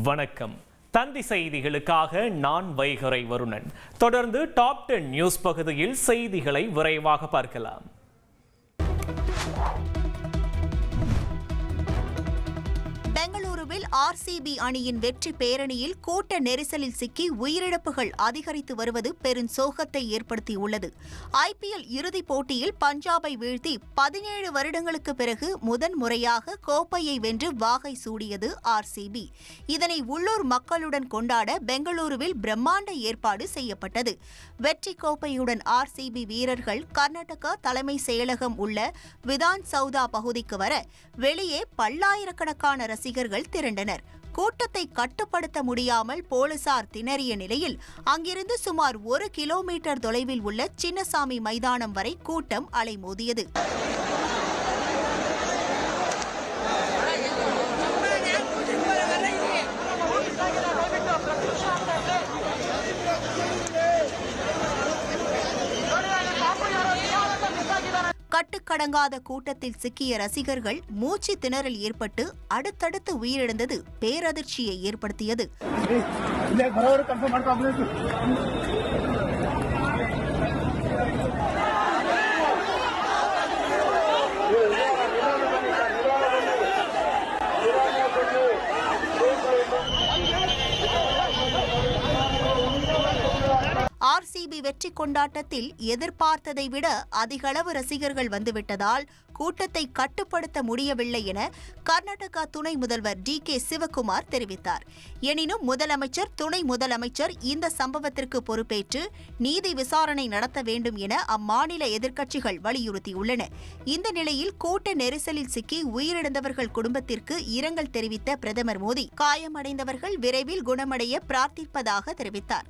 வணக்கம். தந்தி செய்திகளுக்காக நான் வைகரை வருணன். தொடர்ந்து டாப் 10 நியூஸ் பகுதியில் செய்திகளை விரைவாக பார்க்கலாம். பெங்களூருவில் ஆர்சிபி அணியின் வெற்றி பேரணியில் கூட்ட நெரிசலில் சிக்கி உயிரிழப்புகள் அதிகரித்து வருவது பெருஞ்சோகத்தை ஏற்படுத்தியுள்ளது. ஐபிஎல் இறுதிப் போட்டியில் பஞ்சாபை வீழ்த்தி 17 வருடங்களுக்கு பிறகு முதன்முறையாக கோப்பையை வென்று வாகை சூடியது ஆர்சிபி. இதனை உள்ளூர் மக்களுடன் கொண்டாட பெங்களூருவில் பிரம்மாண்ட ஏற்பாடு செய்யப்பட்டது. வெற்றி கோப்பையுடன் ஆர்சிபி வீரர்கள் கர்நாடகா தலைமை செயலகம் உள்ள விதான் சௌதா பகுதிக்கு வர வெளியே பல்லாயிரக்கணக்கான ரசிகர்கள் திரண்டனர். கூட்டத்தை கட்டுப்படுத்த முடியாமல் போலீசார் திணறிய நிலையில் அங்கிருந்து சுமார் 1 கிலோமீட்டர் தொலைவில் உள்ள சின்னசாமி மைதானம் வரை கூட்டம் அலைமோதியது. கட்டுக்கடங்காத கூட்டத்தில் சிக்கிய ரசிகர்கள் மூச்சு திணறல் ஏற்பட்டு அடுத்தடுத்து உயிரிழந்தது பேரதிர்ச்சியை ஏற்படுத்தியது. ஆர்சிபி வெற்றி கொண்டாட்டத்தில் எதிர்பார்த்ததை விட அதிகளவு ரசிகர்கள் வந்துவிட்டதால் கூட்டத்தை கட்டுப்படுத்த முடியவில்லை என கர்நாடகா துணை முதல்வர் DK சிவகுமார் தெரிவித்தார். எனினும் முதலமைச்சர், துணை முதலமைச்சர் இந்த சம்பவத்திற்கு பொறுப்பேற்று நீதி விசாரணை நடத்த வேண்டும் என அம்மாநில எதிர்க்கட்சிகள் வலியுறுத்தியுள்ளன. இந்த நிலையில் கூட்ட நெரிசலில் சிக்கி உயிரிழந்தவர்கள் குடும்பத்திற்கு இரங்கல் தெரிவித்த பிரதமர் மோடி காயமடைந்தவர்கள் விரைவில் குணமடைய பிரார்த்திப்பதாக தெரிவித்தார்.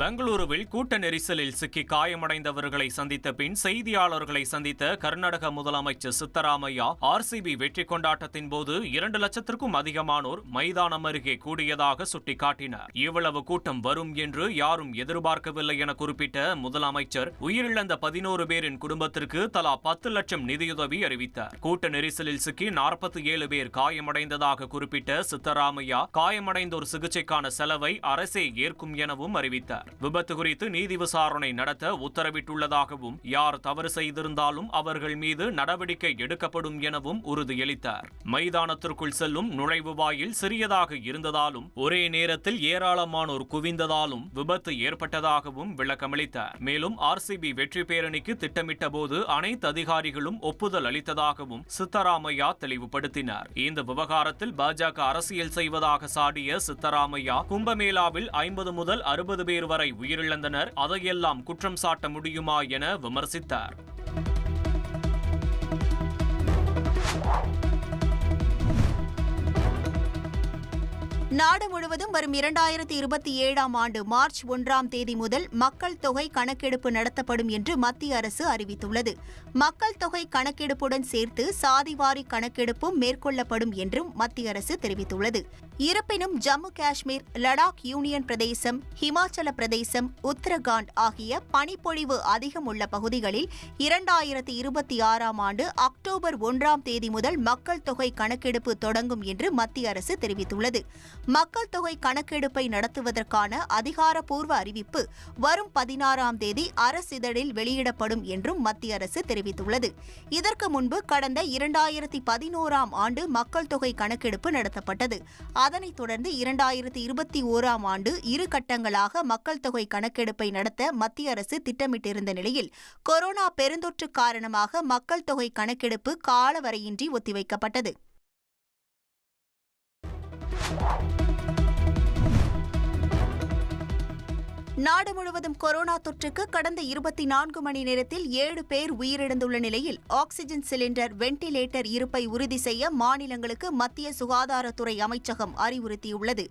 பெங்களூருவில் கூட்ட நெரிசலில் சிக்கி காயமடைந்தவர்களை சந்தித்த பின் செய்தியாளர்களை சந்தித்த கர்நாடக முதலமைச்சர் சித்தராமையா ஆர்சிபி வெற்றி கொண்டாட்டத்தின் போது 2 லட்சத்திற்கும் அதிகமானோர் மைதானம் அருகே கூடியதாக சுட்டிக்காட்டினார். இவ்வளவு கூட்டம் வரும் என்று யாரும் எதிர்பார்க்கவில்லை என குறிப்பிட்ட முதலமைச்சர் உயிரிழந்த 11 பேரின் குடும்பத்திற்கு தலா 10 லட்சம் நிதியுதவி அறிவித்தார். கூட்ட நெரிசலில் சிக்கி 47 பேர் காயமடைந்ததாக குறிப்பிட்ட சித்தராமையா காயமடைந்தோர் சிகிச்சைக்கான செலவை அரசே ஏற்கும் எனவும் அறிவித்தார். விபத்து குறித்து நீதி விசாரணை நடத்த உத்தரவிட்டுள்ளதாகவும் யார் தவறு செய்திருந்தாலும் அவர்கள் மீது நடவடிக்கை எடுக்கப்படும் எனவும் உறுதியளித்தார். மைதானத்திற்குள் செல்லும் நுழைவு வாயில் சிறியதாக இருந்ததாலும் ஒரே நேரத்தில் ஏராளமானோர் குவிந்ததாலும் விபத்து ஏற்பட்டதாகவும் விளக்கமளித்தார். மேலும் ஆர்சிபி வெற்றி பேரணிக்கு திட்டமிட்ட போது அனைத்து அதிகாரிகளும் ஒப்புதல் அளித்ததாகவும் சித்தராமையா தெளிவுபடுத்தினார். இந்த விவகாரத்தில் பாஜக அரசியல் செய்வதாக சாடிய சித்தராமையா கும்பமேளாவில் 50 முதல் 60 பேர் வரை உயிரிழந்தனர், அதையெல்லாம் குற்றம் சாட்ட முடியுமா என விமர்சித்தார். நாடு முழுவதும் வரும் 2027ஆம் ஆண்டு மார்ச் 1ஆம் தேதி முதல் மக்கள் தொகை கணக்கெடுப்பு நடத்தப்படும் என்று மத்திய அரசு அறிவித்துள்ளது. மக்கள் தொகை கணக்கெடுப்புடன் சேர்த்து சாதிவாரி கணக்கெடுப்பும் மேற்கொள்ளப்படும் என்றும் மத்திய அரசு தெரிவித்துள்ளது. இருப்பினும் ஜம்மு காஷ்மீர், லடாக் யூனியன் பிரதேசம், ஹிமாச்சல பிரதேசம், உத்தரகாண்ட் ஆகிய பனிப்பொழிவு அதிகம் உள்ள பகுதிகளில் 2026ஆம் ஆண்டு அக்டோபர் 1ஆம் தேதி முதல் மக்கள் தொகை கணக்கெடுப்பு தொடங்கும் என்று மத்திய அரசு தெரிவித்துள்ளது. மக்கள் தொகை கணக்கெடுப்பை நடத்துவதற்கான அதிகாரப்பூர்வ அறிவிப்பு வரும் 16ஆம் தேதி அரசிதழில் வெளியிடப்படும் என்றும் மத்திய அரசு தெரிவித்துள்ளது. இதற்கு முன்பு கடந்த 2011ஆம் ஆண்டு மக்கள் தொகை கணக்கெடுப்பு நடத்தப்பட்டது. அதனைத் தொடர்ந்து 2021ஆம் ஆண்டு 2 கட்டங்களாக மக்கள் தொகை கணக்கெடுப்பை நடத்த மத்திய அரசு திட்டமிட்டிருந்த நிலையில் கொரோனா பெருந்தொற்று காரணமாக மக்கள் தொகை கணக்கெடுப்பு காலவரையின்றி ஒத்திவைக்கப்பட்டது. நாடு முழுவதும் கொரோனா தொற்றுக்கு கடந்த 24 மணி நேரத்தில் 7 பேர் உயிரிழந்துள்ள நிலையில் ஆக்ஸிஜன் சிலிண்டர், வெண்டிலேட்டர் இருப்பை உறுதி செய்ய மாநிலங்களுக்கு மத்திய சுகாதாரத்துறை அமைச்சகம் அறிவுறுத்தியுள்ளது.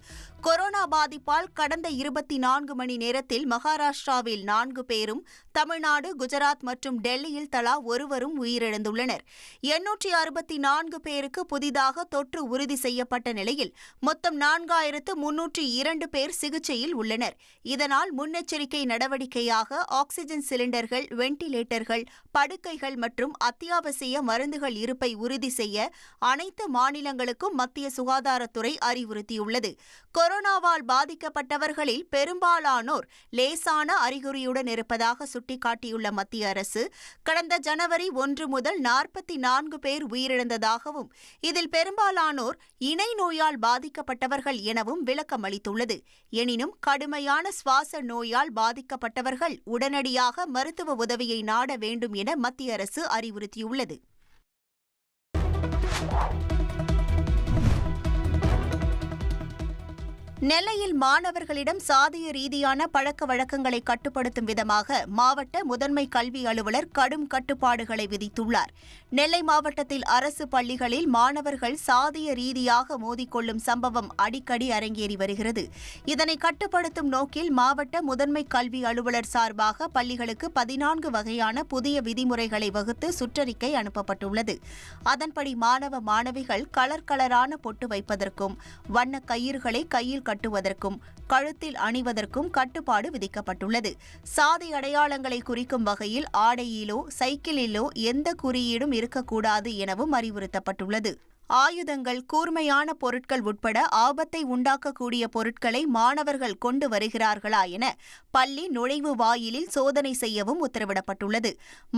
கொரோனா பாதிப்பால் கடந்த 24 மணி நேரத்தில் மகாராஷ்டிராவில் 4 பேரும், தமிழ்நாடு, குஜராத் மற்றும் டெல்லியில் தலா ஒருவரும் உயிரிழந்துள்ளனர். 864 பேருக்கு புதிதாக தொற்று உறுதி செய்யப்பட்ட நிலையில் மொத்தம் 4302 பேர் சிகிச்சையில் உள்ளனர். இதனால் முன்னெச்சரிக்கை நடவடிக்கையாக ஆக்ஸிஜன் சிலிண்டர்கள், வெண்டிலேட்டர்கள், படுக்கைகள் மற்றும் அத்தியாவசிய மருந்துகள் இருப்பை உறுதி செய்ய அனைத்து மாநிலங்களுக்கும் மத்திய சுகாதாரத்துறை அறிவுறுத்தியுள்ளது. கொரோனாவால் பாதிக்கப்பட்டவர்களில் பெரும்பாலானோர் லேசான அறிகுறியுடன் இருப்பதாக சுட்டிக்காட்டியுள்ள மத்திய அரசு, கடந்த ஜனவரி 1 முதல் 44 பேர் உயிரிழந்ததாகவும் இதில் பெரும்பாலானோர் இணை நோயால் பாதிக்கப்பட்டவர்கள் எனவும் விளக்கம் அளித்துள்ளது. எனினும் கடுமையான சுவாச நோயால் பாதிக்கப்பட்டவர்கள் உடனடியாக மருத்துவ உதவியை நாட வேண்டும் என மத்திய அரசு அறிவுறுத்தியுள்ளது. நெல்லையில் மாணவர்களிடம் சாதிய ரீதியான பழக்க வழக்கங்களை கட்டுப்படுத்தும் விதமாக மாவட்ட முதன்மை கல்வி அலுவலர் கடும் கட்டுப்பாடுகளை விதித்துள்ளார். நெல்லை மாவட்டத்தில் அரசு பள்ளிகளில் மாணவர்கள் சாதிய ரீதியாக மோதிக்கொள்ளும் சம்பவம் அடிக்கடி அரங்கேறி வருகிறது. இதனை கட்டுப்படுத்தும் நோக்கில் மாவட்ட முதன்மை கல்வி அலுவலர் சார்பாக பள்ளிகளுக்கு 14 வகையான புதிய விதிமுறைகளை வகுத்து சுற்றறிக்கை அனுப்பப்பட்டுள்ளது. அதன்படி மாணவ மாணவிகள் கலரான பொட்டு வைப்பதற்கும், வண்ண கயிறுகளை கையில் கட்டுவதற்கும், கழுத்தில் அணிவதற்கும் கட்டுப்பாடு விதிக்கப்பட்டுள்ளது. சாதி அடையாளங்களை குறிக்கும் வகையில் ஆடையிலோ சைக்கிளிலோ எந்த குறியீடும் இருக்கக்கூடாது எனவும் அறிவுறுத்தப்பட்டுள்ளது. ஆயுதங்கள், கூர்மையான பொருட்கள் உட்பட ஆபத்தை உண்டாக்கக்கூடிய பொருட்களை மாணவர்கள் கொண்டு வருகிறார்களா என பள்ளி நுழைவு வாயிலில் சோதனை செய்யவும் உத்தரவிடப்பட்டுள்ளது.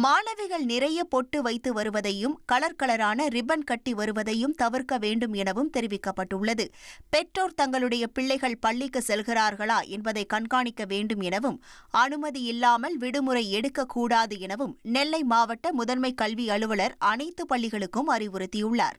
மாணவிகள் நிறைய பொட்டு வைத்து வருவதையும் கலரான ரிப்பன் கட்டி வருவதையும் தவிர்க்க வேண்டும் எனவும் தெரிவிக்கப்பட்டுள்ளது. பெற்றோர் தங்களுடைய பிள்ளைகள் பள்ளிக்கு செல்கிறார்களா என்பதை கண்காணிக்க வேண்டும் எனவும், அனுமதி இல்லாமல் விடுமுறை எடுக்கக்கூடாது எனவும் நெல்லை மாவட்ட முதன்மை கல்வி அலுவலர் அனைத்து பள்ளிகளுக்கும் அறிவுறுத்தியுள்ளார்.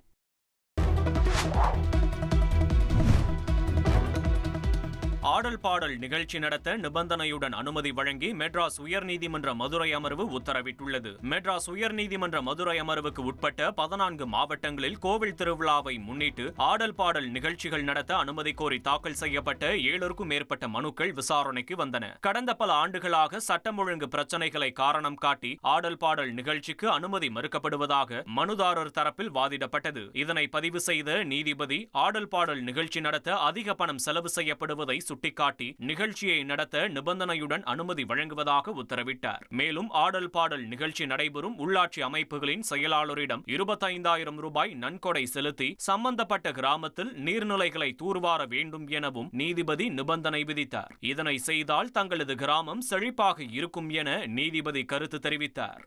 ஆடல் பாடல் நிகழ்ச்சி நடத்த நிபந்தனையுடன் அனுமதி வழங்கி மெட்ராஸ் உயர்நீதிமன்ற மதுரை அமர்வு உத்தரவிட்டுள்ளது. மெட்ராஸ் உயர்நீதிமன்ற மதுரை அமர்வுக்கு உட்பட்ட 14 மாவட்டங்களில் கோவில் திருவிழாவை முன்னிட்டு ஆடல் பாடல் நிகழ்ச்சிகள் நடத்த அனுமதி கோரி தாக்கல் செய்யப்பட்ட 7க்கும் மேற்பட்ட மனுக்கள் விசாரணைக்கு வந்தன. கடந்த பல ஆண்டுகளாக சட்டம் ஒழுங்கு பிரச்சினைகளை காரணம் காட்டி ஆடல் பாடல் நிகழ்ச்சிக்கு அனுமதி மறுக்கப்படுவதாக மனுதாரர் தரப்பில் வாதிடப்பட்டது. இதனை பதிவு செய்த நீதிபதி ஆடல் பாடல் நிகழ்ச்சி நடத்த அதிக பணம் செலவு செய்யப்படுவதை சுட்டிக்காட்டி நிகழ்ச்சியை நடத்த நிபந்தனையுடன் அனுமதி வழங்குவதாக உத்தரவிட்டார். மேலும் ஆடல் பாடல் நிகழ்ச்சி நடைபெறும் உள்ளாட்சி அமைப்புகளின் செயலாளரிடம் 25,000 ரூபாய் நன்கொடை செலுத்தி சம்பந்தப்பட்ட கிராமத்தில் நீர்நிலைகளை தூர்வார வேண்டும் எனவும் நீதிபதி நிபந்தனை விதித்தார். இதனை செய்தால் தங்களது கிராமம் செழிப்பாக இருக்கும் என நீதிபதி கருத்து தெரிவித்தார்.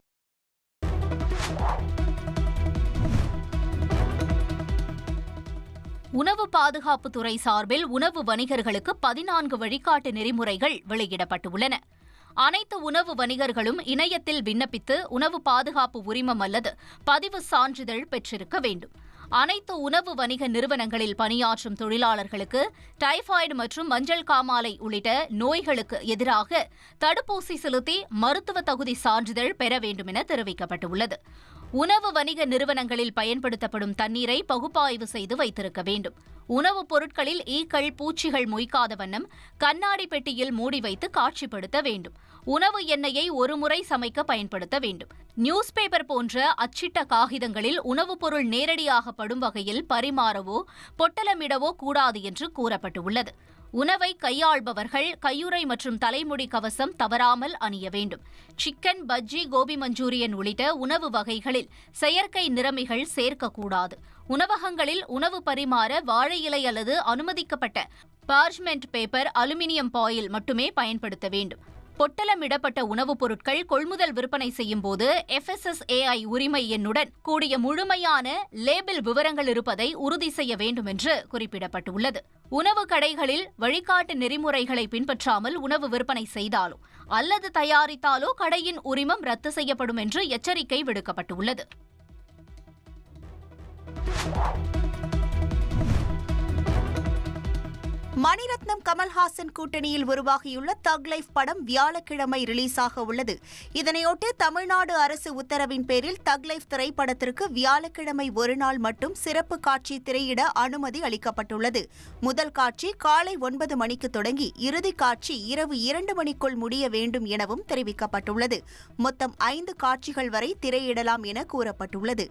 உணவு பாதுகாப்புத்துறை சார்பில் உணவு வணிகர்களுக்கு 14 வழிகாட்டு நெறிமுறைகள் வெளியிடப்பட்டுள்ளன. அனைத்து உணவு வணிகர்களும் இணையத்தில் விண்ணப்பித்து உணவு பாதுகாப்பு உரிமம் அல்லது பதிவு சான்றிதழ் பெற்றிருக்க வேண்டும். அனைத்து உணவு வணிக நிறுவனங்களில் பணியாற்றும் தொழிலாளர்களுக்கு டைபாய்டு மற்றும் மஞ்சள் காமாலை உள்ளிட்ட நோய்களுக்கு எதிராக தடுப்பூசி செலுத்தி மருத்துவ தகுதி சான்றிதழ் பெற வேண்டும் என தெரிவிக்கப்பட்டுள்ளது. உணவு வணிக நிறுவனங்களில் பயன்படுத்தப்படும் தண்ணீரை பகுப்பாய்வு செய்து வைத்திருக்க வேண்டும். உணவுப் பொருட்களில் ஈக்கள், பூச்சிகள் மொய்க்காத வண்ணம் கண்ணாடி பெட்டியில் மூடி வைத்து காட்சிப்படுத்த வேண்டும். உணவு எண்ணெயை ஒருமுறை சமைக்க பயன்படுத்த வேண்டும். நியூஸ் பேப்பர் போன்ற அச்சிட்ட காகிதங்களில் உணவுப் பொருள் நேரடியாக படும் வகையில் பரிமாறவோ பொட்டலமிடவோ கூடாது என்று கூறப்பட்டுள்ளது. உணவை கையாள்பவர்கள் கையுறை மற்றும் தலைமுடி கவசம் தவறாமல் அணிய வேண்டும். சிக்கன், பஜ்ஜி, கோபி மஞ்சூரியன் உள்ளிட்ட உணவு வகைகளில் செயற்கை நிறமிகள் சேர்க்கக்கூடாது. உணவகங்களில் உணவு பரிமாற வாழை இலை அல்லது அனுமதிக்கப்பட்ட பார்ச்மெண்ட் பேப்பர், அலுமினியம் பாயில் மட்டுமே பயன்படுத்த வேண்டும். பொட்டலமிடப்பட்ட உணவுப் பொருட்கள் கொள்முதல் விற்பனை செய்யும் போது FSSAI உரிமை எண்ணுடன் கூடிய முழுமையான லேபிள் விவரங்கள் இருப்பதை உறுதி செய்ய வேண்டும் என்று குறிப்பிடப்பட்டுள்ளது. உணவு கடைகளில் வழிகாட்டு நெறிமுறைகளை பின்பற்றாமல் உணவு விற்பனை செய்தாலோ அல்லது தயாரித்தாலோ கடையின் உரிமம் ரத்து செய்யப்படும் என்று எச்சரிக்கை விடுக்கப்பட்டுள்ளது. மணிரத்னம் கமல்ஹாசன் கூட்டணியில் உருவாகியுள்ள தக் லைஃப் படம் வியாழக்கிழமை ரிலீஸாக உள்ளது. இதனையொட்டி தமிழ்நாடு அரசு உத்தரவின் பேரில் தக் லைஃப் திரைப்படத்திற்கு வியாழக்கிழமை ஒரு நாள் மட்டும் சிறப்பு காட்சி திரையிட அனுமதி அளிக்கப்பட்டுள்ளது. முதல் காட்சி காலை 9 மணிக்கு தொடங்கி இறுதி காட்சி இரவு 2 மணிக்குள் முடிய வேண்டும் எனவும் தெரிவிக்கப்பட்டுள்ளது. மொத்தம் 5 காட்சிகள் வரை திரையிடலாம் என கூறப்பட்டுள்ளது.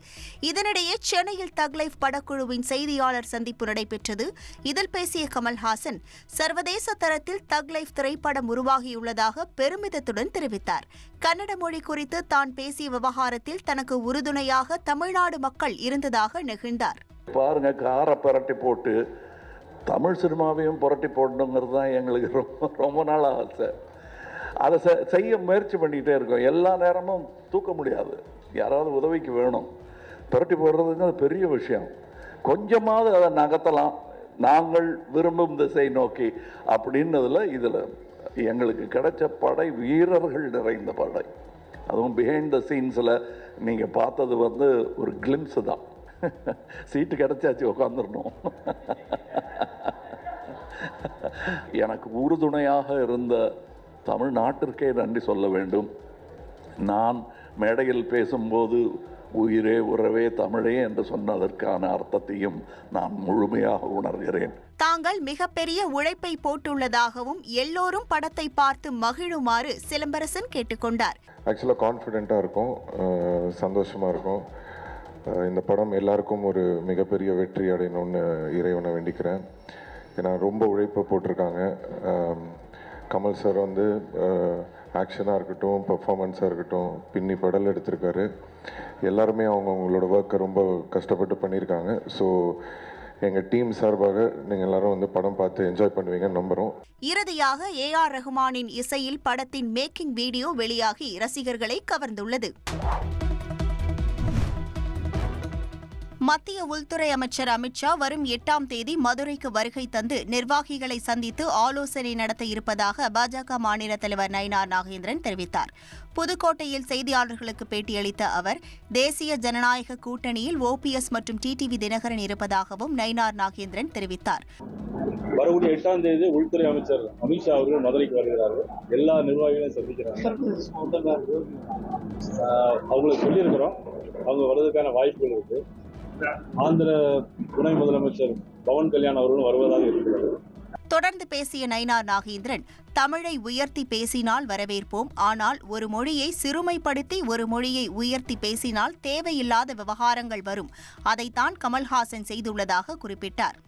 இதனிடையே சென்னையில் தக் லைஃப் படக்குழுவின் செய்தியாளர் சந்திப்பு நடைபெற்றது. இதில் பேசிய கமல்ஹாசன் கமல்ஹாசன் சர்வதேச தரத்தில் தக் லைஃப் திரைப்படம் உருவாகியுள்ளதாக பெருமிதத்துடன் தெரிவித்தார். கன்னட மொழி குறித்து தான் பேசிய விவகாரத்தில் தனக்கு உறுதுணையாக தமிழ்நாடு மக்கள் இருந்ததாக நெகிழ்ந்தார். பாருங்க, காரை புரட்டி போட்டு தமிழ் சினிமாவையும் புரட்டி போடணுங்கிறது தான் எங்களுக்கு ரொம்ப நாள் ஆசை. அதை செய்ய முயற்சி பண்ணிக்கிட்டே இருக்கோம். எல்லா நேரமும் தூக்க முடியாது, யாராவது உதவிக்கு வேணும். புரட்டி போடுறதுங்கிறது பெரிய விஷயம். கொஞ்சமாவது அதை நகர்த்தலாம், நாங்கள் விரும்பும் திசை நோக்கி அப்படின்னதில் இதில் எங்களுக்கு கிடைச்ச படை வீரர்கள் நிறைந்த படை. அதுவும் பிஹைண்ட் த சீன்ஸில் நீங்கள் பார்த்தது ஒரு கிளிம்ஸு தான். சீட்டு கிடைச்சாச்சு, உட்காந்துடணும். எனக்கு உறுதுணையாக இருந்த தமிழ்நாட்டிற்கே நன்றி சொல்ல வேண்டும். நான் மேடையில் பேசும்போது உயிரே உறவே தமிழே என்று சொன்னதற்கான அர்த்தத்தையும் நான் முழுமையாக உணர்கிறேன். தாங்கள் மிகப்பெரிய உழைப்பை போட்டுள்ளதாகவும் எல்லோரும் படத்தை பார்த்து மகிழுமாறு சிலம்பரசன் கேட்டுக்கொண்டார். ஆக்சுவலாக கான்ஃபிடென்ட்டாக இருக்கும், சந்தோஷமாக இருக்கும். இந்த படம் எல்லாருக்கும் ஒரு மிகப்பெரிய வெற்றி அடையணும்னு இறைவனை வேண்டிக்கிறேன். ஏன்னா ரொம்ப உழைப்பை போட்டிருக்காங்க. கமல் சார் ஆக்ஷனாக இருக்கட்டும், பெர்ஃபார்மன்ஸாக இருக்கட்டும், பின்னி படல் எடுத்திருக்காரு. எல்லாருமே அவங்களோட ஒர்க்கை ரொம்ப கஷ்டப்பட்டு பண்ணியிருக்காங்க. ஸோ எங்கள் டீம் சார்பாக நீங்கள் எல்லாரும் படம் பார்த்து என்ஜாய் பண்ணுவீங்கன்னு நம்புகிறோம். இறுதியாக ஏஆர் ரஹ்மானின் இசையில் படத்தின் மேக்கிங் வீடியோ வெளியாகி ரசிகர்களை கவர்ந்துள்ளது. மத்திய உள்துறை அமைச்சர் அமித்ஷா வரும் 8ஆம் தேதி மதுரைக்கு வருகை தந்து நிர்வாகிகளை சந்தித்து ஆலோசனை நடத்த இருப்பதாக பாஜக மாநில தலைவர் நயினார் நாகேந்திரன் தெரிவித்தார். புதுக்கோட்டையில் செய்தியாளர்களுக்கு பேட்டியளித்த அவர், தேசிய ஜனநாயக கூட்டணியில் OPS மற்றும் டிடிவி தினகரன் இருப்பதாகவும் நயினார் நாகேந்திரன் தெரிவித்தார். வரக்கூடிய 8ஆம் தேதி உள்துறை அமைச்சர் அமித்ஷா அவர்கள் மதுரைக்கு வருகிறார்கள். எல்லா நிர்வாகிகளையும் சந்திக்கிறாங்க. அவங்களுக்கு சொல்லியிருக்கிறோம், அவங்க வருவதற்கான வாய்ப்புகள் இருக்கு. ஆந்திர துணை முதலமைச்சர் பவன் கல்யாண் அவர்களும் வருவதாக இருக்கிறார். தொடர்ந்து பேசிய நயினார் நாகேந்திரன், தமிழை உயர்த்தி பேசினால் வரவேற்போம், ஆனால் ஒரு மொழியை சிறுமைப்படுத்தி ஒரு மொழியை உயர்த்தி பேசினால் தேவையில்லாத விவகாரங்கள் வரும். அதைத்தான் கமல்ஹாசன் செய்துள்ளதாக குறிப்பிட்டார்.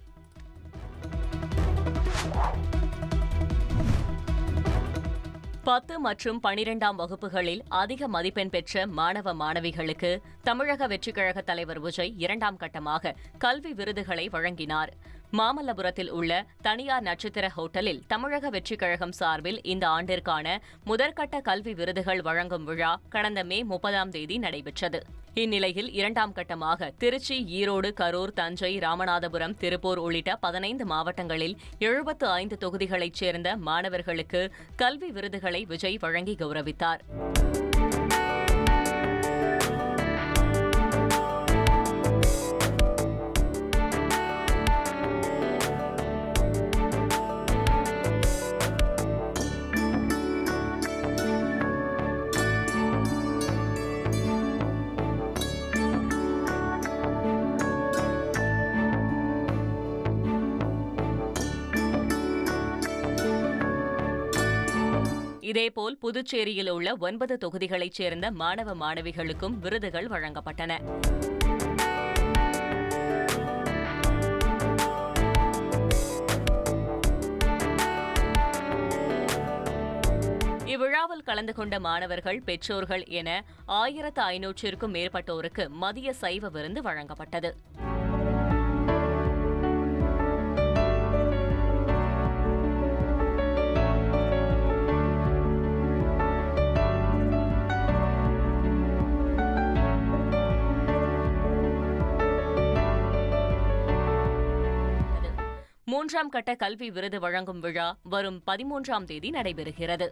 பத்து மற்றும் 12ஆம் வகுப்புகளில் அதிக மதிப்பெண் பெற்ற மாணவ மாணவிகளுக்கு தமிழக வெற்றிக் கழக தலைவர் விஜய் 2ஆம் கட்டமாக கல்வி விருதுகளை வழங்கினார். மாமல்லபுரத்தில் உள்ள தனியார் நட்சத்திர ஹோட்டலில் தமிழக வெற்றிக் கழகம் சார்பில் இந்த ஆண்டிற்கான முதற்கட்ட கல்வி விருதுகள் வழங்கும் விழா கடந்த மே 30ஆம் தேதி நடைபெற்றது. இந்நிலையில் 2ஆம் கட்டமாக திருச்சி, ஈரோடு, கரூர், தஞ்சை, ராமநாதபுரம், திருப்பூர் உள்ளிட்ட 15 மாவட்டங்களில் 75 தொகுதிகளைச் சேர்ந்த மாணவர்களுக்கு கல்வி விருதுகளை விஜய் வழங்கி கௌரவித்தார். இதேபோல் புதுச்சேரியில் உள்ள 9 தொகுதிகளைச் சேர்ந்த மாணவ மாணவிகளுக்கும் விருதுகள் வழங்கப்பட்டன. இவ்விழாவில் கலந்து கொண்ட மாணவர்கள், பெற்றோர்கள் என 1500க்கும் மேற்பட்டோருக்கு மதிய சைவ விருந்து வழங்கப்பட்டது. மூன்றாம் கட்ட கல்வி விருது வழங்கும் விழா வரும் 13ஆம் தேதி நடைபெறுகிறது.